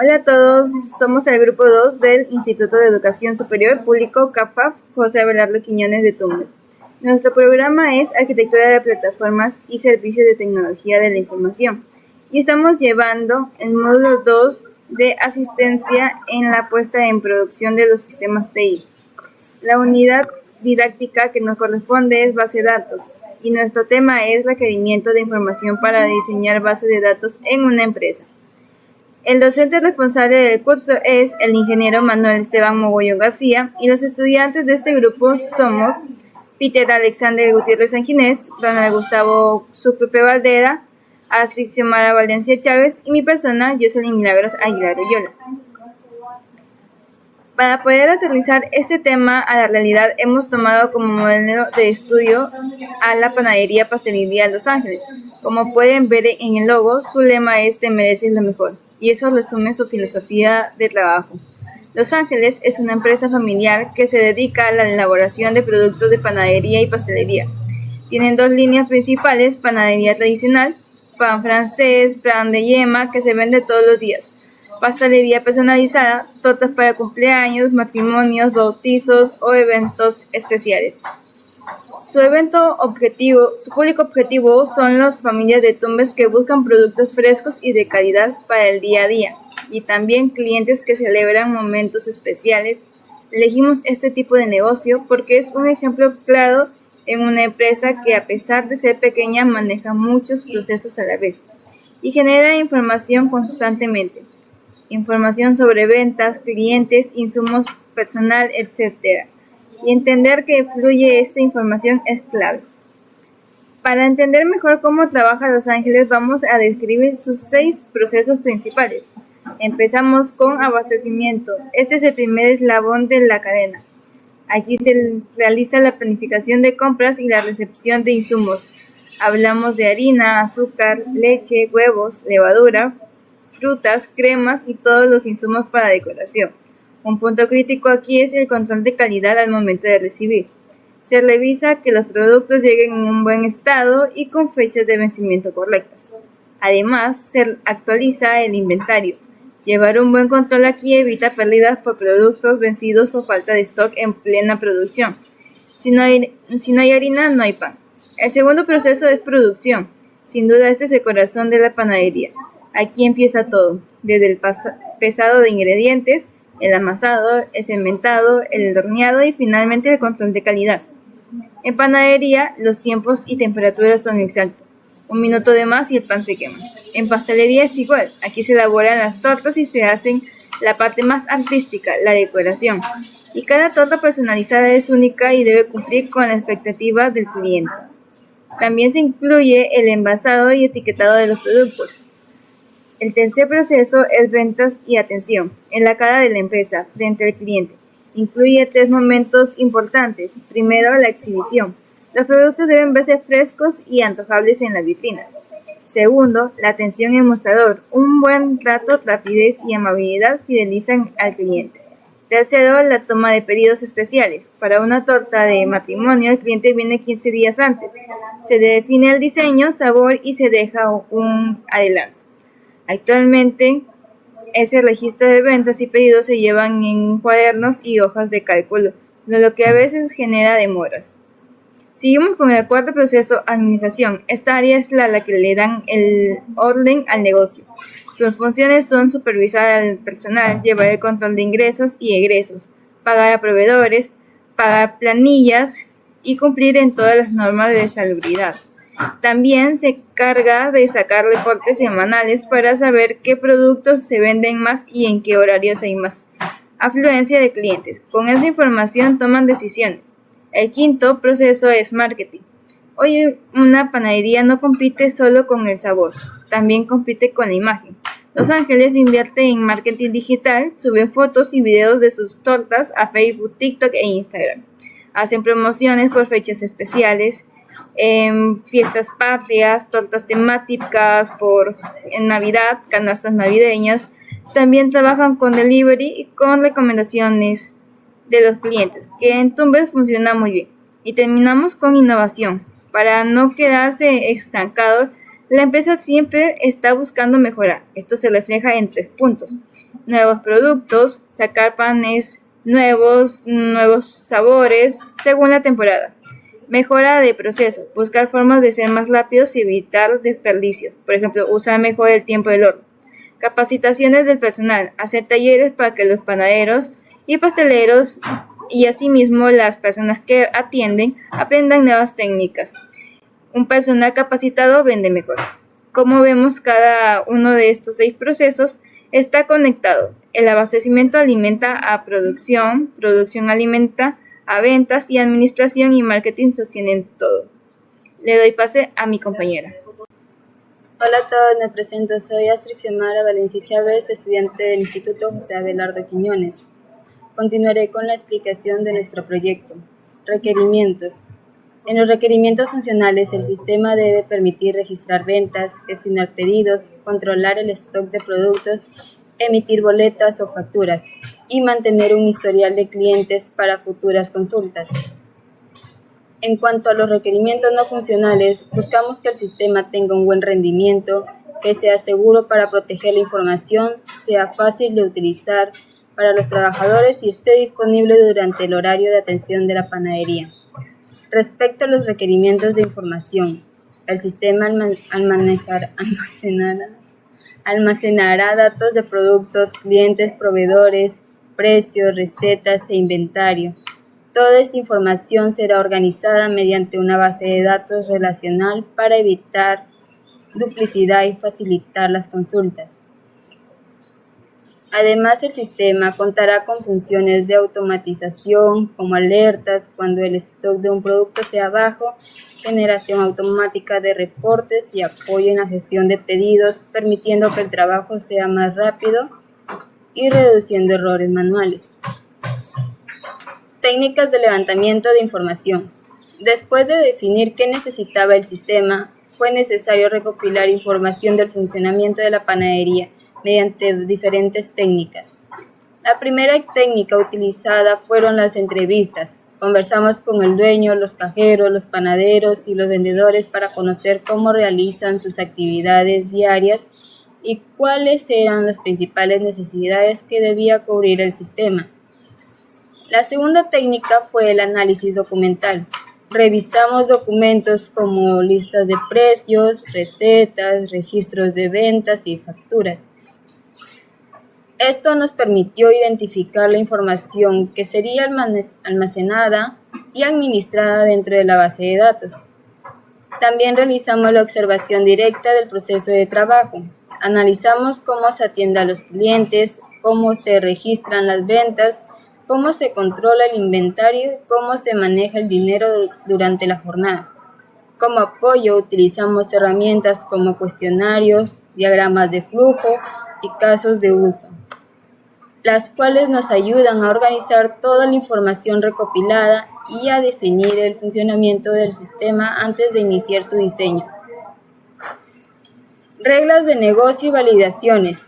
Hola a todos, somos el grupo 2 del Instituto de Educación Superior Público CAPAF José Abelardo Quiñones de Tumbes. Nuestro programa es Arquitectura de Plataformas y Servicios de Tecnología de la Información y estamos llevando el módulo 2 de Asistencia en la puesta en producción de los sistemas TI. La unidad didáctica que nos corresponde es base de datos y nuestro tema es requerimiento de información para diseñar bases de datos en una empresa. El docente responsable del curso es el ingeniero Manuel Esteban Mogollón García y los estudiantes de este grupo somos Peter Alexander Gutiérrez Sanginés, Ronald Gustavo Sucrupe Valdera, Astrid Xiomara Valencia Chávez y mi persona, Jocelyn Milagros Aguilar Oyola. Para poder aterrizar este tema a la realidad hemos tomado como modelo de estudio a la panadería Pastelería Los Ángeles. Como pueden ver en el logo, su lema es "Te mereces lo mejor", y eso resume su filosofía de trabajo. Los Ángeles es una empresa familiar que se dedica a la elaboración de productos de panadería y pastelería. Tienen dos líneas principales: panadería tradicional, pan francés, pan de yema, que se vende todos los días; pastelería personalizada, tortas para cumpleaños, matrimonios, bautizos o eventos especiales. Su público objetivo son las familias de Tumbes que buscan productos frescos y de calidad para el día a día, y también clientes que celebran momentos especiales. Elegimos este tipo de negocio porque es un ejemplo claro en una empresa que, a pesar de ser pequeña, maneja muchos procesos a la vez y genera información constantemente. Información sobre ventas, clientes, insumos, personal, etc. Y entender que fluye esta información es clave. Para entender mejor cómo trabaja Los Ángeles, vamos a describir sus 6 procesos principales. Empezamos con abastecimiento. Este es el primer eslabón de la cadena. Aquí se realiza la planificación de compras y la recepción de insumos. Hablamos de harina, azúcar, leche, huevos, levadura, frutas, cremas y todos los insumos para decoración. Un punto crítico aquí es el control de calidad al momento de recibir. Se revisa que los productos lleguen en un buen estado y con fechas de vencimiento correctas. Además, se actualiza el inventario. Llevar un buen control aquí evita pérdidas por productos vencidos o falta de stock en plena producción. Si no hay harina, no hay pan. El segundo proceso es producción. Sin duda, este es el corazón de la panadería. Aquí empieza todo, desde el pesado de ingredientes, el amasado, el fermentado, el horneado y finalmente el control de calidad. En panadería, los tiempos y temperaturas son exactos. 1 minuto de más y el pan se quema. En pastelería es igual. Aquí se elaboran las tortas y se hacen la parte más artística, la decoración. Y cada torta personalizada es única y debe cumplir con la expectativa del cliente. También se incluye el envasado y etiquetado de los productos. El tercer proceso es ventas y atención, en la cara de la empresa, frente al cliente. Incluye 3 momentos importantes. Primero, la exhibición. Los productos deben verse frescos y antojables en la vitrina. Segundo, la atención en el mostrador. Un buen trato, rapidez y amabilidad fidelizan al cliente. Tercero, la toma de pedidos especiales. Para una torta de matrimonio, el cliente viene 15 días antes. Se define el diseño, sabor y se deja un adelanto. Actualmente, ese registro de ventas y pedidos se llevan en cuadernos y hojas de cálculo, lo que a veces genera demoras. Seguimos con el cuarto proceso, administración. Esta área es la que le dan el orden al negocio. Sus funciones son supervisar al personal, llevar el control de ingresos y egresos, pagar a proveedores, pagar planillas y cumplir en todas las normas de salubridad. También se encarga de sacar reportes semanales para saber qué productos se venden más y en qué horarios hay más afluencia de clientes. Con esa información toman decisiones. El quinto proceso es marketing. Hoy una panadería no compite solo con el sabor, también compite con la imagen. Los Ángeles invierte en marketing digital, suben fotos y videos de sus tortas a Facebook, TikTok e Instagram. Hacen promociones por fechas especiales, fiestas patrias, tortas temáticas en Navidad, canastas navideñas. También trabajan con delivery y con recomendaciones de los clientes, que en Tumbes funciona muy bien. Y terminamos con innovación. Para no quedarse estancados, La empresa siempre está buscando mejorar. Esto se refleja en 3 puntos. Nuevos productos, sacar panes nuevos sabores según la temporada. Mejora de proceso, buscar formas de ser más rápidos y evitar desperdicios. Por ejemplo, usar mejor el tiempo del horno. Capacitaciones del personal, hacer talleres para que los panaderos y pasteleros y asimismo las personas que atienden aprendan nuevas técnicas. Un personal capacitado vende mejor. Como vemos, cada uno de estos 6 procesos está conectado. El abastecimiento alimenta a producción, producción alimenta a ventas y administración y marketing sostienen todo. Le doy pase a mi compañera. Hola a todos, me presento, soy Astrid Xiomara Valencia Chávez, estudiante del Instituto José Abelardo Quiñones. Continuaré con la explicación de nuestro proyecto. Requerimientos. En los requerimientos funcionales, el sistema debe permitir registrar ventas, gestionar pedidos, controlar el stock de productos, emitir boletas o facturas y mantener un historial de clientes para futuras consultas. En cuanto a los requerimientos no funcionales, buscamos que el sistema tenga un buen rendimiento, que sea seguro para proteger la información, sea fácil de utilizar para los trabajadores y esté disponible durante el horario de atención de la panadería. Respecto a los requerimientos de información, el sistema almacenará datos de productos, clientes, proveedores, precios, recetas e inventario. Toda esta información será organizada mediante una base de datos relacional para evitar duplicidad y facilitar las consultas. Además, el sistema contará con funciones de automatización como alertas cuando el stock de un producto sea bajo, generación automática de reportes y apoyo en la gestión de pedidos, permitiendo que el trabajo sea más rápido y reduciendo errores manuales. Técnicas de levantamiento de información. Después de definir qué necesitaba el sistema, fue necesario recopilar información del funcionamiento de la panadería mediante diferentes técnicas. La primera técnica utilizada fueron las entrevistas. Conversamos con el dueño, los cajeros, los panaderos y los vendedores para conocer cómo realizan sus actividades diarias y cuáles eran las principales necesidades que debía cubrir el sistema. La segunda técnica fue el análisis documental. Revisamos documentos como listas de precios, recetas, registros de ventas y facturas. Esto nos permitió identificar la información que sería almacenada y administrada dentro de la base de datos. También realizamos la observación directa del proceso de trabajo. Analizamos cómo se atiende a los clientes, cómo se registran las ventas, cómo se controla el inventario y cómo se maneja el dinero durante la jornada. Como apoyo utilizamos herramientas como cuestionarios, diagramas de flujo y casos de uso, las cuales nos ayudan a organizar toda la información recopilada y a definir el funcionamiento del sistema antes de iniciar su diseño. Reglas de negocio y validaciones.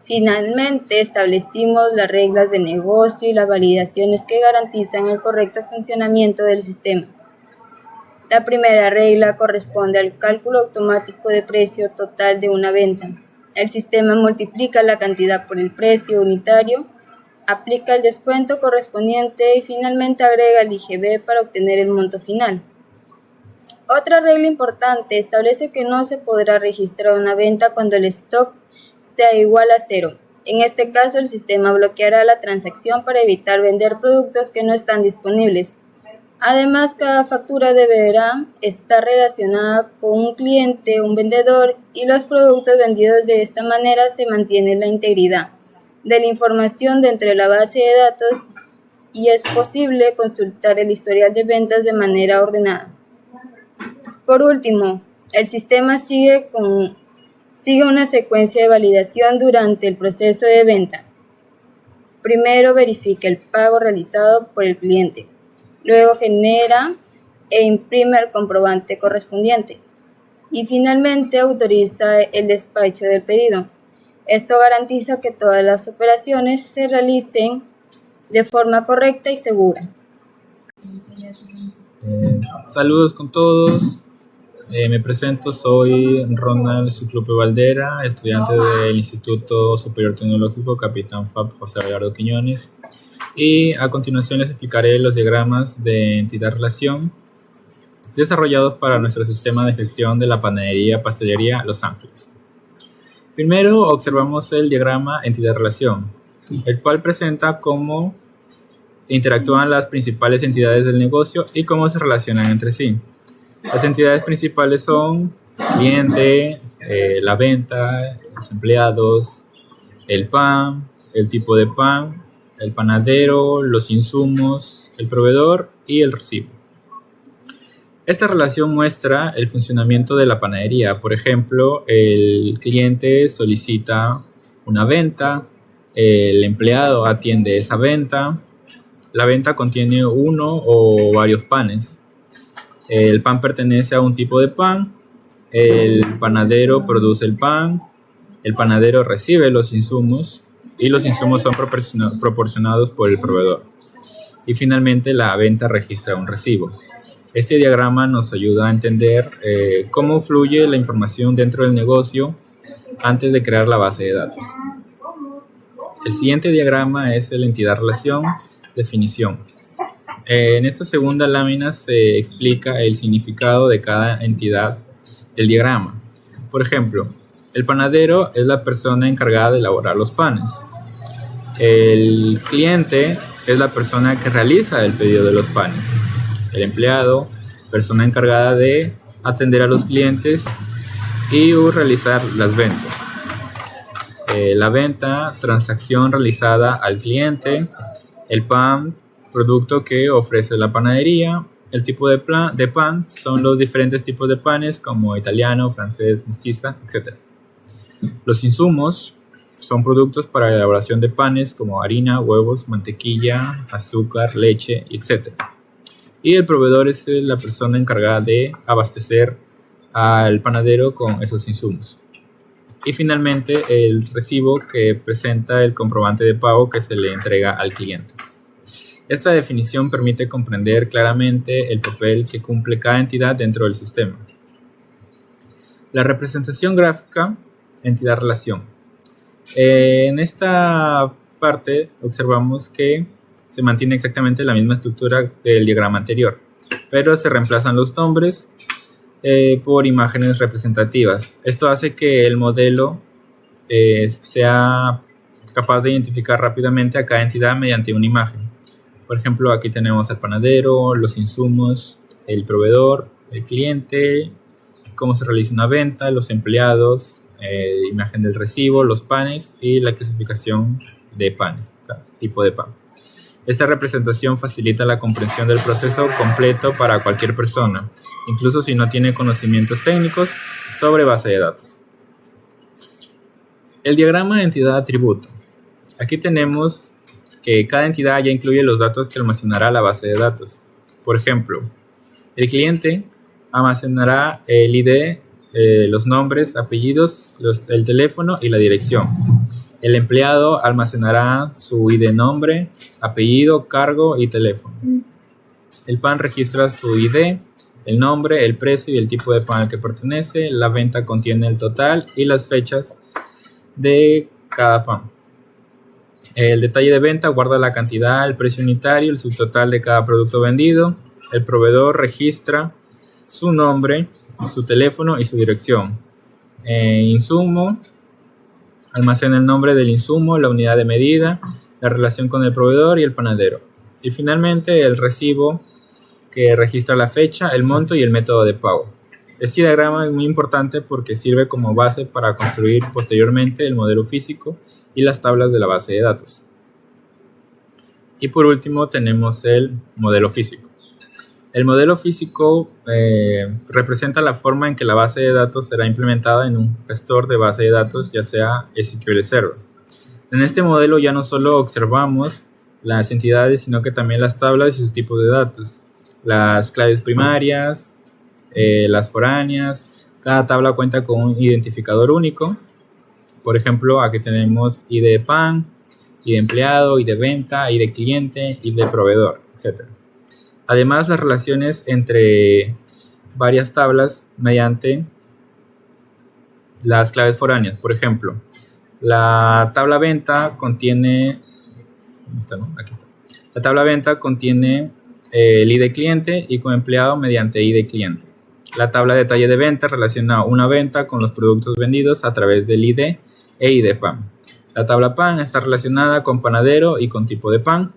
Finalmente, establecimos las reglas de negocio y las validaciones que garantizan el correcto funcionamiento del sistema. La primera regla corresponde al cálculo automático de precio total de una venta. El sistema multiplica la cantidad por el precio unitario, aplica el descuento correspondiente y finalmente agrega el IGB para obtener el monto final. Otra regla importante establece que no se podrá registrar una venta cuando el stock sea igual a 0. En este caso, el sistema bloqueará la transacción para evitar vender productos que no están disponibles. Además, cada factura deberá estar relacionada con un cliente, un vendedor y los productos vendidos. De esta manera se mantiene la integridad de la información dentro de la base de datos y es posible consultar el historial de ventas de manera ordenada. Por último, el sistema sigue una secuencia de validación durante el proceso de venta. Primero verifica el pago realizado por el cliente. Luego genera e imprime el comprobante correspondiente. Y finalmente autoriza el despacho del pedido. Esto garantiza que todas las operaciones se realicen de forma correcta y segura. Saludos con todos. Me presento, soy Ronald Suclupe Valdera, estudiante del Instituto Superior Tecnológico Capitán FAP José Abelardo Quiñones, y a continuación les explicaré los diagramas de entidad-relación desarrollados para nuestro sistema de gestión de la panadería-pastelería Los Ángeles. Primero observamos el diagrama entidad-relación, el cual presenta cómo interactúan las principales entidades del negocio y cómo se relacionan entre sí. Las entidades principales son cliente, la venta, los empleados, el pan, el tipo de pan, el panadero, los insumos, el proveedor y el recibo. Esta relación muestra el funcionamiento de la panadería. Por ejemplo, el cliente solicita una venta, el empleado atiende esa venta, la venta contiene uno o varios panes. El pan pertenece a un tipo de pan, el panadero produce el pan, el panadero recibe los insumos y los insumos son proporcionados por el proveedor. Y finalmente la venta registra un recibo. Este diagrama nos ayuda a entender cómo fluye la información dentro del negocio antes de crear la base de datos. El siguiente diagrama es el entidad-relación, definición. En esta segunda lámina se explica el significado de cada entidad del diagrama. Por ejemplo, el panadero es la persona encargada de elaborar los panes. El cliente es la persona que realiza el pedido de los panes. El empleado, persona encargada de atender a los clientes y realizar las ventas. La venta, transacción realizada al cliente. El pan, producto que ofrece la panadería. El tipo de pan son los diferentes tipos de panes como italiano, francés, mestiza, etc. Los insumos son productos para la elaboración de panes como harina, huevos, mantequilla, azúcar, leche, etc. Y el proveedor es la persona encargada de abastecer al panadero con esos insumos. Y finalmente el recibo, que presenta el comprobante de pago que se le entrega al cliente. Esta definición permite comprender claramente el papel que cumple cada entidad dentro del sistema. La representación gráfica, entidad-relación. En esta parte observamos que se mantiene exactamente la misma estructura del diagrama anterior, pero se reemplazan los nombres por imágenes representativas. Esto hace que el modelo sea capaz de identificar rápidamente a cada entidad mediante una imagen. Por ejemplo, aquí tenemos al panadero, los insumos, el proveedor, el cliente, cómo se realiza una venta, los empleados, imagen del recibo, los panes y la clasificación de panes, tipo de pan. Esta representación facilita la comprensión del proceso completo para cualquier persona, incluso si no tiene conocimientos técnicos sobre base de datos. El diagrama de entidad-atributo. Aquí tenemos que cada entidad ya incluye los datos que almacenará la base de datos. Por ejemplo, el cliente almacenará el ID, los nombres, apellidos, el teléfono y la dirección. El empleado almacenará su ID, nombre, apellido, cargo y teléfono. El pan registra su ID, el nombre, el precio y el tipo de pan al que pertenece. La venta contiene el total y las fechas de cada pan. El detalle de venta guarda la cantidad, el precio unitario, el subtotal de cada producto vendido. El proveedor registra su nombre, su teléfono y su dirección. Insumo almacena el nombre del insumo, la unidad de medida, la relación con el proveedor y el panadero. Y finalmente el recibo, que registra la fecha, el monto y el método de pago. Este diagrama es muy importante porque sirve como base para construir posteriormente el modelo físico y las tablas de la base de datos. Y por último tenemos el modelo físico. El modelo físico representa la forma en que la base de datos será implementada en un gestor de base de datos, ya sea SQL Server. En este modelo ya no solo observamos las entidades, sino que también las tablas y sus tipos de datos. Las claves primarias, las foráneas. Cada tabla cuenta con un identificador único. Por ejemplo, aquí tenemos ID de pan, ID de empleado, ID de venta, ID de cliente, ID de proveedor, etc. Además, las relaciones entre varias tablas mediante las claves foráneas. Por ejemplo, la tabla venta contiene, ¿dónde está, no? Aquí está. La tabla venta contiene el ID cliente y con empleado mediante ID cliente. La tabla de detalle de venta relaciona una venta con los productos vendidos a través del ID e ID PAN. La tabla PAN está relacionada con panadero y con tipo de pan.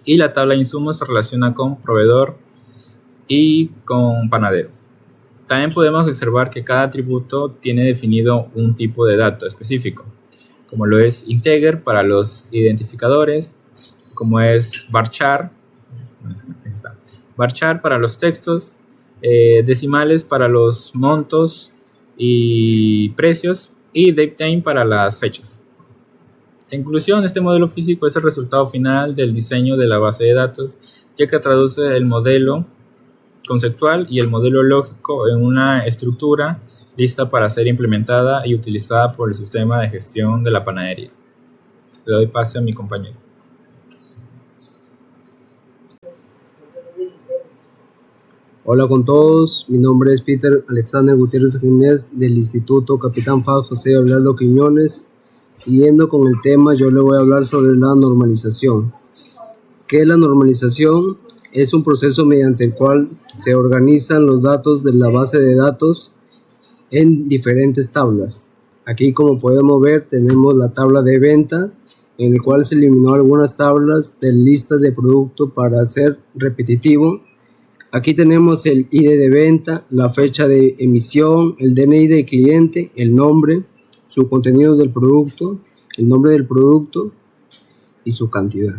Y la tabla de insumos se relaciona con proveedor y con panadero. También podemos observar que cada atributo tiene definido un tipo de dato específico, como lo es integer para los identificadores, como es varchar, varchar para los textos, decimales para los montos y precios, y datetime para las fechas. En conclusión, este modelo físico es el resultado final del diseño de la base de datos, ya que traduce el modelo conceptual y el modelo lógico en una estructura lista para ser implementada y utilizada por el sistema de gestión de la panadería. Le doy pase a mi compañero. Hola con todos, mi nombre es Peter Alexander Gutiérrez Jiménez del Instituto Capitán Fab José Abelardo Quiñones. Siguiendo con el tema, yo le voy a hablar sobre la normalización. ¿Qué es la normalización? Es un proceso mediante el cual se organizan los datos de la base de datos en diferentes tablas. Aquí, como podemos ver, tenemos la tabla de venta, en el cual se eliminó algunas tablas de listas de producto para ser repetitivo. Aquí tenemos el ID de venta, la fecha de emisión, el DNI del cliente, el nombre, su contenido del producto, el nombre del producto y su cantidad.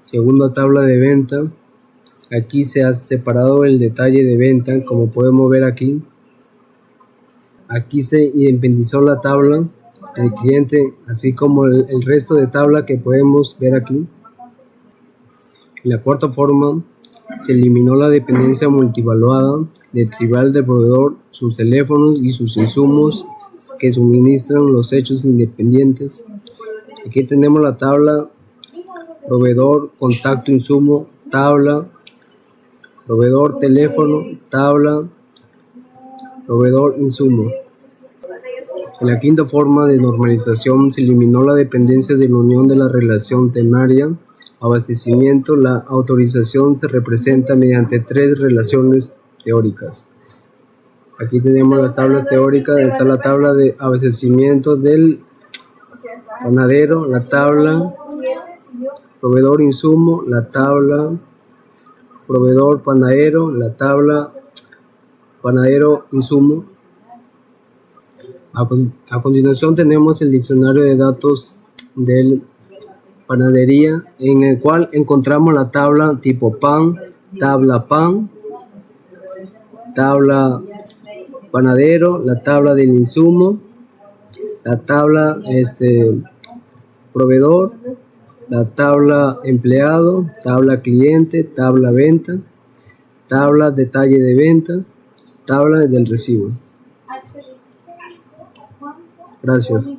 Segunda tabla de venta. Aquí se ha separado el detalle de venta, como podemos ver aquí. Aquí se independizó la tabla del cliente, así como el resto de tabla que podemos ver aquí. En la cuarta forma, se eliminó la dependencia multivaluada del tribal del proveedor, sus teléfonos y sus insumos que suministran los hechos independientes. Aquí tenemos la tabla proveedor, contacto, insumo, tabla, proveedor, teléfono, tabla, proveedor, insumo. En la quinta forma de normalización se eliminó la dependencia de la unión de la relación temaria. Abastecimiento. La autorización se representa mediante tres relaciones teóricas. Aquí tenemos las tablas teóricas. Está la tabla de abastecimiento del panadero, la tabla proveedor insumo, la tabla proveedor panadero, la tabla panadero insumo. A continuación tenemos el diccionario de datos del panadería, en el cual encontramos la tabla tipo pan, tabla panadero, la tabla del insumo, la tabla proveedor, la tabla empleado, tabla cliente, tabla venta, tabla detalle de venta, tabla del recibo. Gracias.